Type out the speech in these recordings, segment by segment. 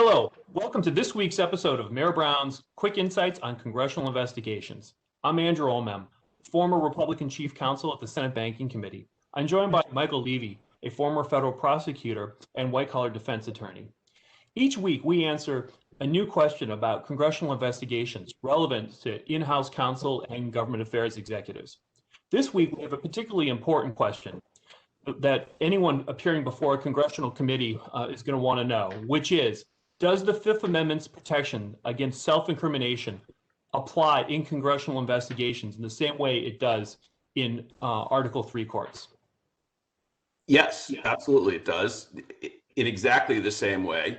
Hello, welcome to this week's episode of Mayor Brown's Quick Insights on Congressional Investigations. I'm Andrew Olmem, former Republican Chief Counsel at the Senate Banking Committee. I'm joined by Michael Levy, a former federal prosecutor and white-collar defense attorney. Each week, we answer a new question about congressional investigations relevant to in-house counsel and government affairs executives. This week, we have a particularly important question that anyone appearing before a congressional committee is going to want to know, which is, does the Fifth Amendment's protection against self-incrimination apply in congressional investigations in the same way it does in Article 3 courts? Yes, absolutely it does. In exactly the same way.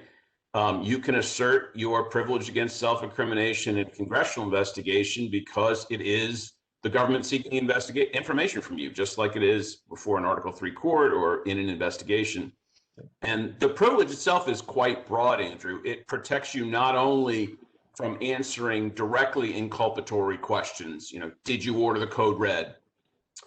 You can assert your privilege against self-incrimination in a congressional investigation because it is the government seeking investigate information from you, just like it is before an Article 3 court or in an investigation. And the privilege itself is quite broad, Andrew. It protects you not only from answering directly inculpatory questions, did you order the code red,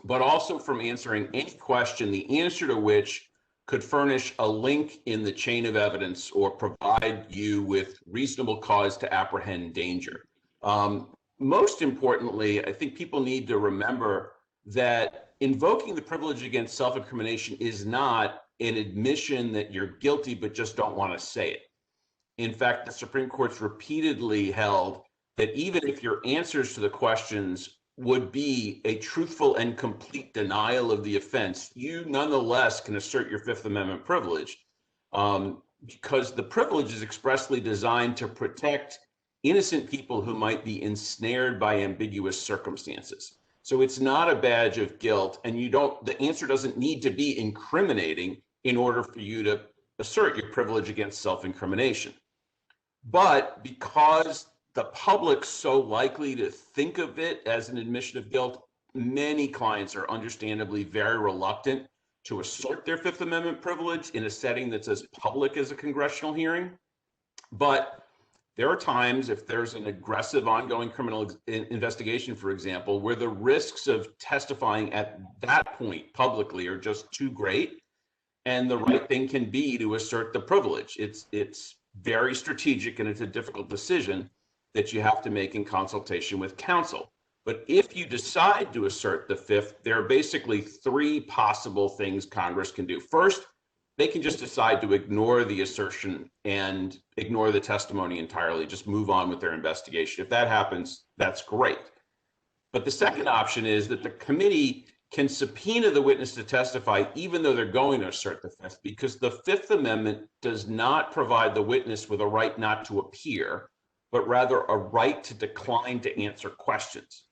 but also from answering any question, the answer to which could furnish a link in the chain of evidence or provide you with reasonable cause to apprehend danger. Most importantly, I think people need to remember that invoking the privilege against self-incrimination is not an admission that you're guilty but just don't want to say it. In fact, the Supreme Court's repeatedly held that even if your answers to the questions would be a truthful and complete denial of the offense, you nonetheless can assert your Fifth Amendment privilege because the privilege is expressly designed to protect innocent people who might be ensnared by ambiguous circumstances. So it's not a badge of guilt, and the answer doesn't need to be incriminating in order for you to assert your privilege against self-incrimination. But because the public's so likely to think of it as an admission of guilt, many clients are understandably very reluctant to assert their Fifth Amendment privilege in a setting that's as public as a congressional hearing. But there are times, if there's an aggressive ongoing criminal investigation, for example, where the risks of testifying at that point publicly are just too great, and the right thing can be to assert the privilege. It's very strategic, and it's a difficult decision that you have to make in consultation with counsel. But if you decide to assert the Fifth, there are basically three possible things Congress can do. First, they can just decide to ignore the assertion and ignore the testimony entirely, just move on with their investigation. If that happens, that's great. But the second option is that the committee can subpoena the witness to testify even though they're going to assert the Fifth, because the Fifth Amendment does not provide the witness with a right not to appear, but rather a right to decline to answer questions.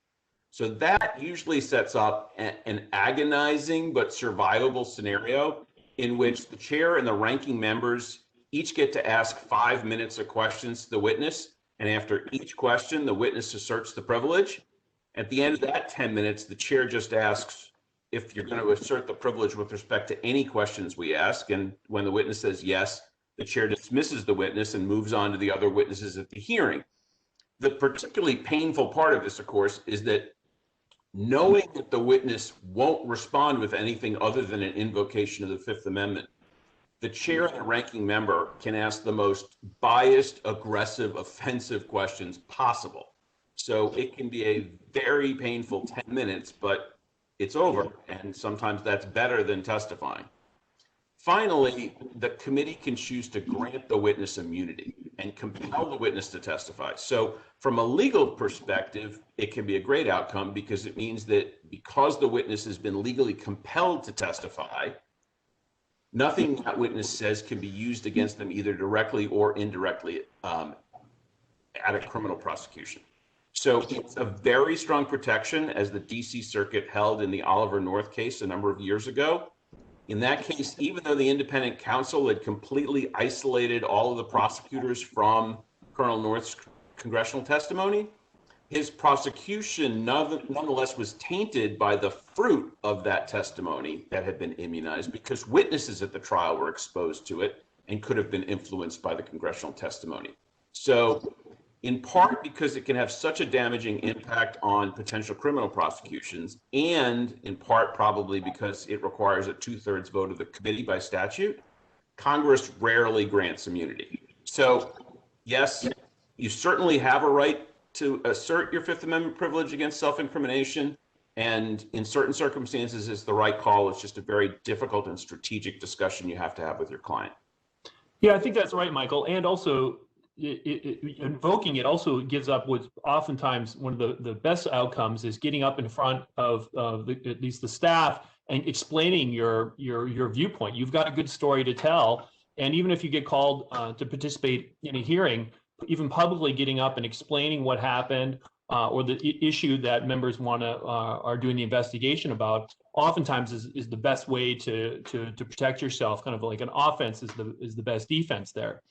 So that usually sets up an agonizing but survivable scenario in which the chair and the ranking members each get to ask 5 minutes of questions to the witness. And after each question, the witness asserts the privilege. At the end of that 10 minutes, the chair just asks if you're going to assert the privilege with respect to any questions we ask. And when the witness says yes, the chair dismisses the witness and moves on to the other witnesses at the hearing. The particularly painful part of this, of course, is that knowing that the witness won't respond with anything other than an invocation of the Fifth Amendment, the chair and the ranking member can ask the most biased, aggressive, offensive questions possible. So it can be a very painful 10 minutes, but it's over. And sometimes that's better than testifying. Finally, the committee can choose to grant the witness immunity and compel the witness to testify. So from a legal perspective, it can be a great outcome because it means that because the witness has been legally compelled to testify, nothing that witness says can be used against them either directly or indirectly at a criminal prosecution. So it's a very strong protection, as the DC Circuit held in the Oliver North case a number of years ago. In that case, even though the independent counsel had completely isolated all of the prosecutors from Colonel North's congressional testimony, his prosecution nonetheless was tainted by the fruit of that testimony that had been immunized because witnesses at the trial were exposed to it and could have been influenced by the congressional testimony. So in part because it can have such a damaging impact on potential criminal prosecutions, and in part probably because it requires a 2/3 vote of the committee by statute, Congress rarely grants immunity. So yes, you certainly have a right to assert your Fifth Amendment privilege against self-incrimination. And in certain circumstances, it's the right call. It's just a very difficult and strategic discussion you have to have with your client. Yeah, I think that's right, Michael. And also, invoking it also gives up what's oftentimes one of the best outcomes is getting up in front of at least the staff and explaining your viewpoint. You've got a good story to tell, and even if you get called to participate in a hearing, even publicly getting up and explaining what happened or the issue that members are doing the investigation about, oftentimes is the best way to protect yourself. Kind of like an offense is the best defense there.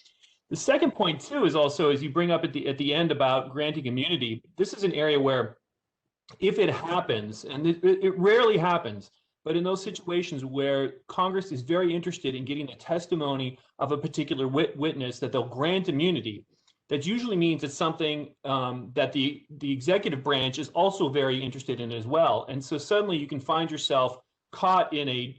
The second point too is also, as you bring up at the end about granting immunity, this is an area where if it happens, and it rarely happens, but in those situations where Congress is very interested in getting the testimony of a particular witness, that they'll grant immunity, that usually means it's something that the executive branch is also very interested in as well. And so suddenly you can find yourself caught in a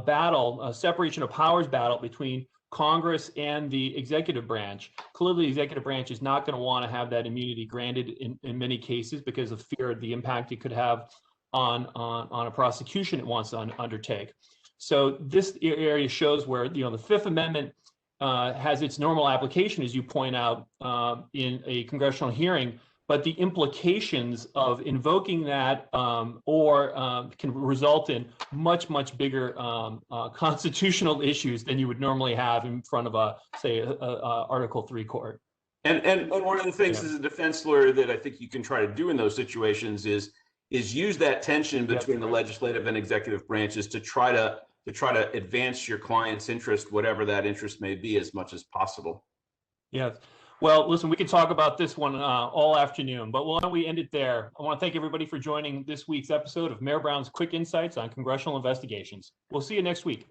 battle, a separation of powers battle between Congress and the executive branch. Clearly, the executive branch is not going to want to have that immunity granted in many cases because of fear of the impact it could have on a prosecution it wants to undertake. So this area shows where the Fifth Amendment has its normal application, as you point out, in a congressional hearing, but the implications of invoking that can result in much bigger constitutional issues than you would normally have in front of a Article 3 court. And one of the things as a defense lawyer that I think you can try to do in those situations is use that tension between the legislative and executive branches to try to advance your client's interest, whatever that interest may be, as much as possible. Yes. Well, listen, we could talk about this one all afternoon, but why don't we end it there? I want to thank everybody for joining this week's episode of Mayor Brown's Quick Insights on Congressional Investigations. We'll see you next week.